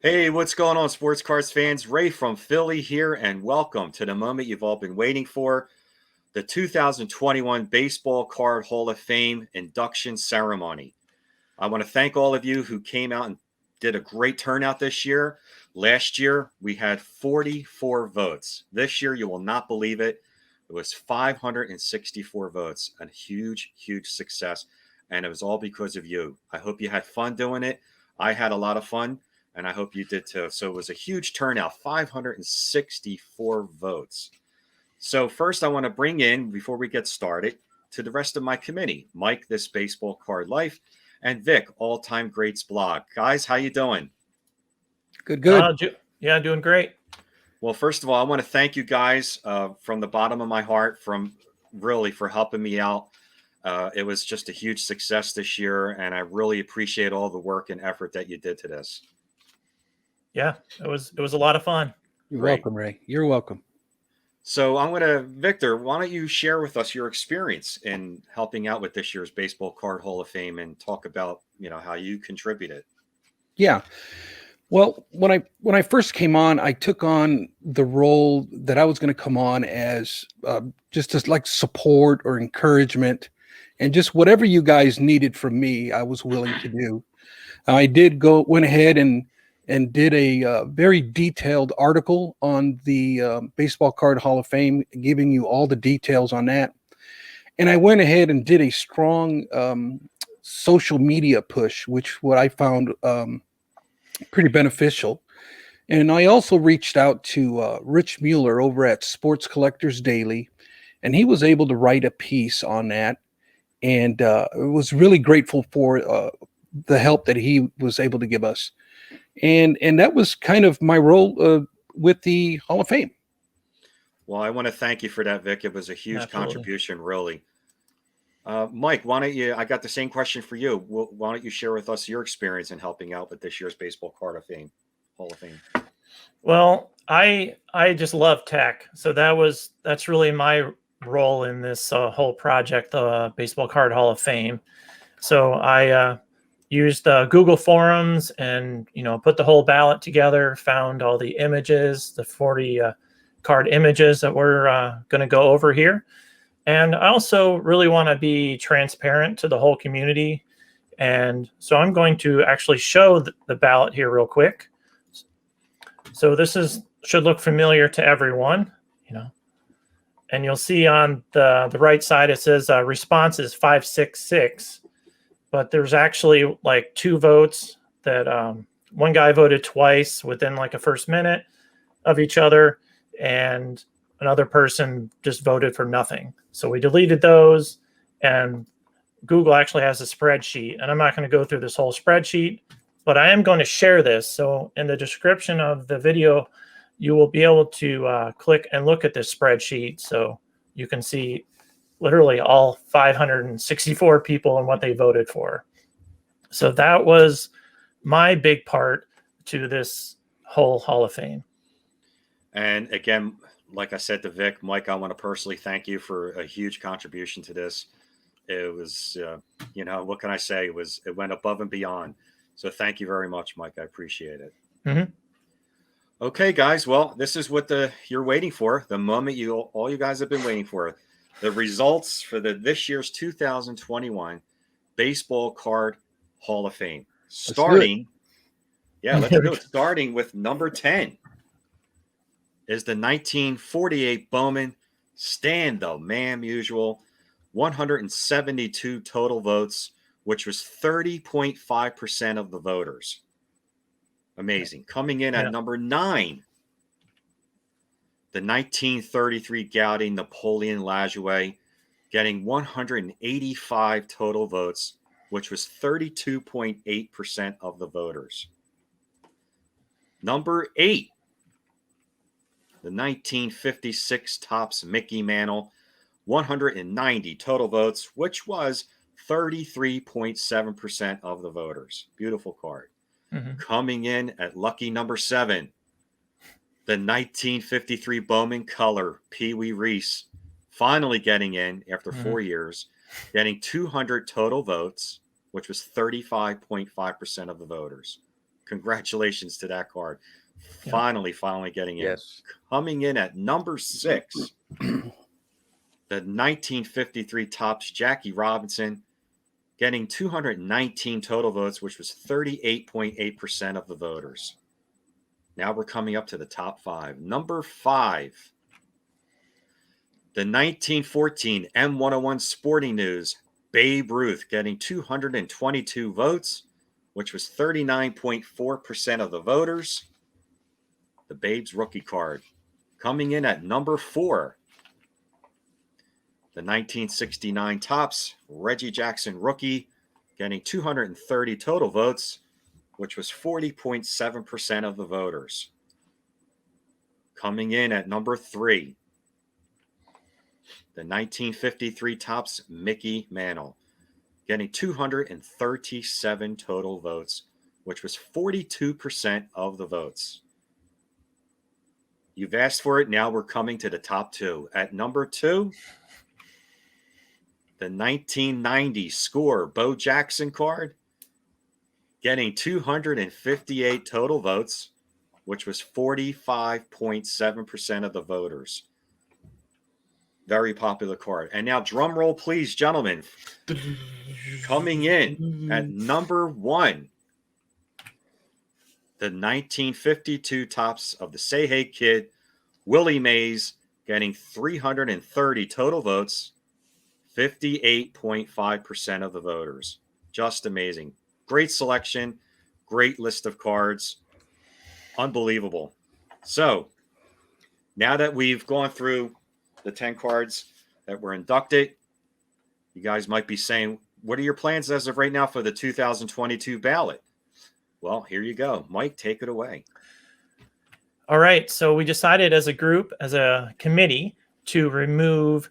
Hey, what's going on, sports cards fans? Ray from Philly here, and welcome to the moment you've all been waiting for, the 2021 Baseball Card Hall of Fame induction ceremony. I want to thank all of you who came out and did a great turnout this year. Last year, we had 44 votes. This year, you will not believe it. It was 564 votes, a huge, huge success. And it was all because of you. I hope you had fun doing it. I had a lot of fun, and I hope you did too. So it was a huge turnout, 564 votes. So, first, I want to bring in, before we get started, to the rest of my committee, Mike, This Baseball Card Life, and Vic, All Time Greats Blog. Guys, how you doing? Good, good. Yeah, doing great. Well, first of all, I want to thank you guys from the bottom of my heart, from really for helping me out. It was just a huge success this year, and I really appreciate all the work and effort that you did to this. Yeah, it was a lot of fun. You're Great. welcome, Ray. You're welcome. So I'm going to, Victor, why don't you share with us your experience in helping out with this year's Baseball Card Hall of Fame and talk about, how you contributed. Yeah. Well, when I first came on, I took on the role that I was going to come on as just as like support or encouragement, and just whatever you guys needed from me, I was willing to do. I went ahead and did a very detailed article on the Baseball Card Hall of Fame, giving you all the details on that. And I went ahead and did a strong social media push, which what I found pretty beneficial. And I also reached out to Rich Mueller over at Sports Collectors Daily, and he was able to write a piece on that. And was really grateful for the help that he was able to give us. And that was kind of my role with the Hall of Fame. Well, I want to thank you for that, Vic. It was a huge Absolutely. contribution, really. Mike, why don't you? I got the same question for you. Why don't you share with us your experience in helping out with this year's Baseball Card of Fame, Hall of Fame? Well, I just love tech, so that's really my role in this whole project, the Baseball Card Hall of Fame. So I used Google Forums and put the whole ballot together, found all the images, the 40 card images that we're going to go over here. And I also really want to be transparent to the whole community. And so I'm going to actually show the ballot here real quick. So this should look familiar to everyone, and you'll see on the right side, it says response is 566, but there's actually like two votes that one guy voted twice within like a first minute of each other, and another person just voted for nothing. So we deleted those, and Google actually has a spreadsheet, and I'm not going to go through this whole spreadsheet, but I am going to share this. So in the description of the video, you will be able to click and look at this spreadsheet, so you can see literally all 564 people and what they voted for. So that was my big part to this whole Hall of Fame. And again, like I said to Vic, Mike, I want to personally thank you for a huge contribution to this. It was, what can I say? It went above and beyond. So thank you very much, Mike. I appreciate it. Mm-hmm. Okay, guys. Well, this is what you're waiting for. The moment all you guys have been waiting for. The results for this year's 2021 Baseball Card Hall of Fame. Starting with number 10 is the 1948 Bowman Stan the Man Musial, 172 total votes, which was 30.5% of the voters. Amazing. Coming in at number 9, the 1933 Gaudy Napoleon Lajoie, getting 185 total votes, which was 32.8% of the voters. Number 8, the 1956 Topps Mickey Mantle, 190 total votes, which was 33.7% of the voters. Beautiful card. Mm-hmm. Coming in at lucky number 7, the 1953 Bowman Color Pee Wee Reese, finally getting in after 4 years, getting 200 total votes, which was 35.5% of the voters. Congratulations to that card. Yeah. Finally getting in. Yes. Coming in at number 6, the 1953 Topps Jackie Robinson, getting 219 total votes, which was 38.8% of the voters. Now we're coming up to the top 5. Number 5, the 1914 M101 Sporting News, Babe Ruth, getting 222 votes, which was 39.4% of the voters. The Babe's rookie card. Coming in at number 4, the 1969 Topps Reggie Jackson rookie, getting 230 total votes, which was 40.7% of the voters. Coming in at number 3, the 1953 Topps Mickey Mantle, getting 237 total votes, which was 42% of the votes. You've asked for it. Now we're coming to the top 2. At number 2, the 1990 Score Bo Jackson card, getting 258 total votes, which was 45.7% of the voters. Very popular card. And now drum roll, please, gentlemen. Coming in at number 1, the 1952 Topps of the Say Hey Kid, Willie Mays, getting 330 total votes, 58.5% of the voters. Just amazing. Great selection, great list of cards. Unbelievable. So, now that we've gone through the 10 cards that were inducted, you guys might be saying, what are your plans as of right now for the 2022 ballot? Well, here you go. Mike, take it away. All right. So we decided as a group, as a committee, to remove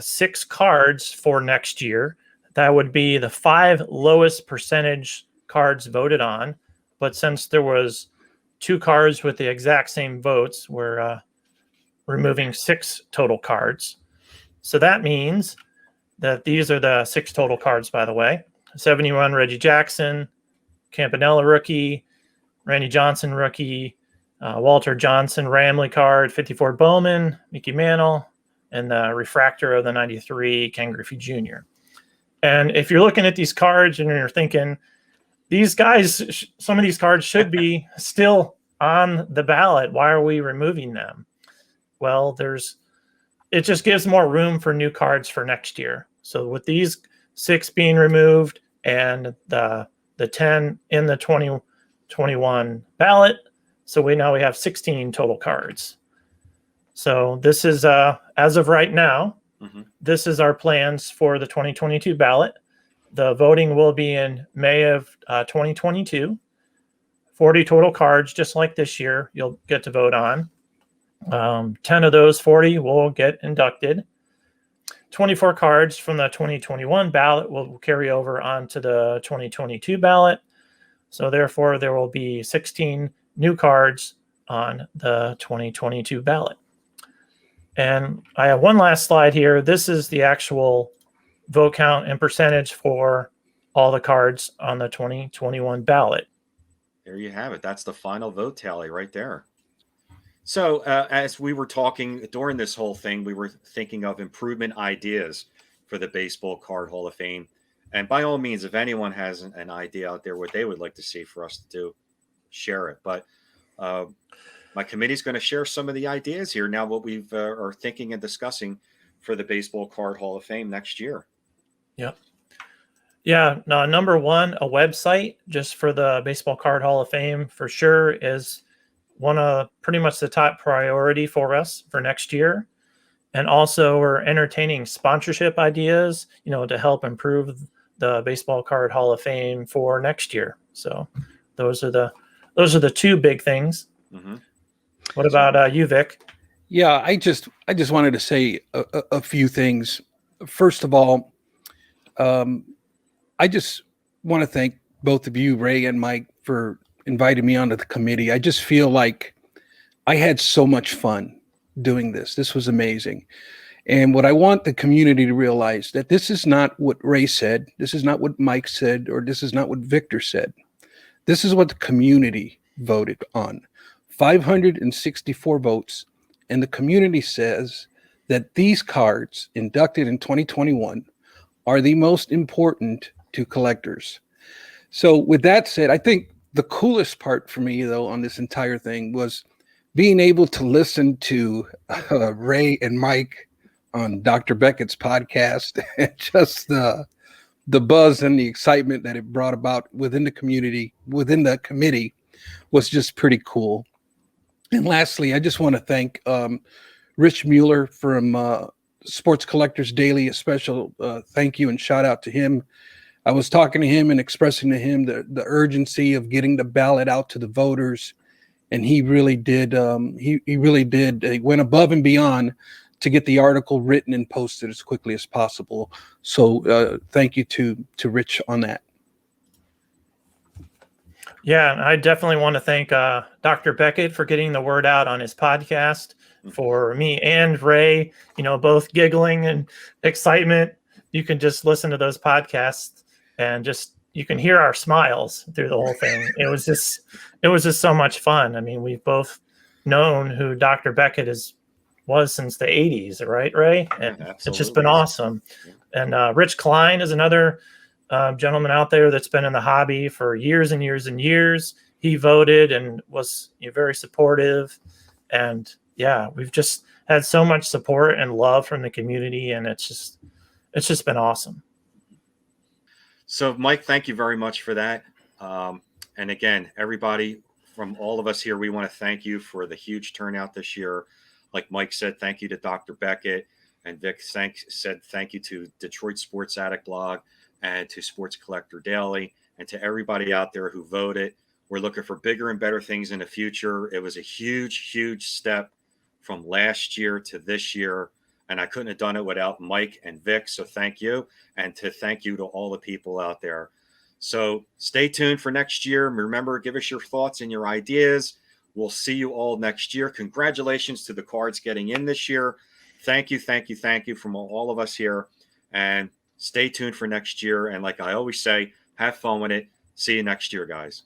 6 cards for next year. That would be the 5 lowest percentage cards voted on. But since there was 2 cards with the exact same votes, we're removing 6 total cards. So that means that these are the 6 total cards, by the way. 71 Reggie Jackson, Campanella rookie, Randy Johnson rookie, Walter Johnson Ramley card, 54 Bowman, Mickey Mantle, and the refractor of the 93 Ken Griffey Jr. And if you're looking at these cards and you're thinking, these guys, some of these cards should be still on the ballot. Why are we removing them? Well, it just gives more room for new cards for next year. So with these 6 being removed and the 10 in the 2021 ballot, so we have 16 total cards. So this is as of right now, this is our plans for the 2022 ballot. The voting will be in May of 2022. 40 total cards, just like this year, you'll get to vote on. 10 of those 40 will get inducted. 24 cards from the 2021 ballot will carry over onto the 2022 ballot. So therefore, there will be 16 new cards on the 2022 ballot. And I have one last slide here. This is the actual vote count and percentage for all the cards on the 2021 ballot. There you have it. That's the final vote tally right there. So as we were talking during this whole thing, we were thinking of improvement ideas for the Baseball Card Hall of Fame. And by all means, if anyone has an idea out there what they would like to see for us to do, share it. But my committee is going to share some of the ideas here now, what we've are thinking and discussing for the Baseball Card Hall of Fame next year. Yep. Yeah. No, number 1, a website just for the Baseball Card Hall of Fame for sure is one of pretty much the top priority for us for next year. And also we're entertaining sponsorship ideas, to help improve the Baseball Card Hall of Fame for next year. So those are the 2 big things. Mm-hmm. What about you, Vic? Yeah, I just wanted to say a few things. First of all, I just want to thank both of you, Ray and Mike, for inviting me onto the committee. I just feel like I had so much fun doing this. This was amazing. And what I want the community to realize that this is not what Ray said. This is not what Mike said, or this is not what Victor said. This is what the community voted on. 564 votes, and the community says that these cards, inducted in 2021, are the most important to collectors. So with that said, I think the coolest part for me, though, on this entire thing was being able to listen to Ray and Mike on Dr. Beckett's podcast, and just the buzz and the excitement that it brought about within the community, within the committee, was just pretty cool. And lastly, I just want to thank Rich Mueller from Sports Collectors Daily. A special thank you and shout out to him. I was talking to him and expressing to him the urgency of getting the ballot out to the voters, and he really did. He really did. He went above and beyond to get the article written and posted as quickly as possible. So thank you to Rich on that. Yeah, I definitely want to thank Dr. Beckett for getting the word out on his podcast, for me and Ray, both giggling and excitement. You can just listen to those podcasts and you can hear our smiles through the whole thing. It was just so much fun. I mean, we've both known who Dr. Beckett was since the 80s, right, Ray? And it's just been awesome. And Rich Klein is another gentleman out there that's been in the hobby for years and years and years. He voted and was very supportive. And yeah, we've just had so much support and love from the community, and it's just been awesome. So, Mike, thank you very much for that. And again, everybody, from all of us here, we want to thank you for the huge turnout this year. Like Mike said, thank you to Dr. Beckett, and Vic said thank you to Detroit Sports Addict Blog and to Sports Collector Daily, and to everybody out there who voted. We're looking for bigger and better things in the future. It was a huge, huge step from last year to this year, and I couldn't have done it without Mike and Vic. So thank you, and thank you to all the people out there. So stay tuned for next year. Remember, give us your thoughts and your ideas. We'll see you all next year. Congratulations to the cards getting in this year. Thank you, thank you, thank you from all of us here. And stay tuned for next year. And like I always say, have fun with it. See you next year, guys.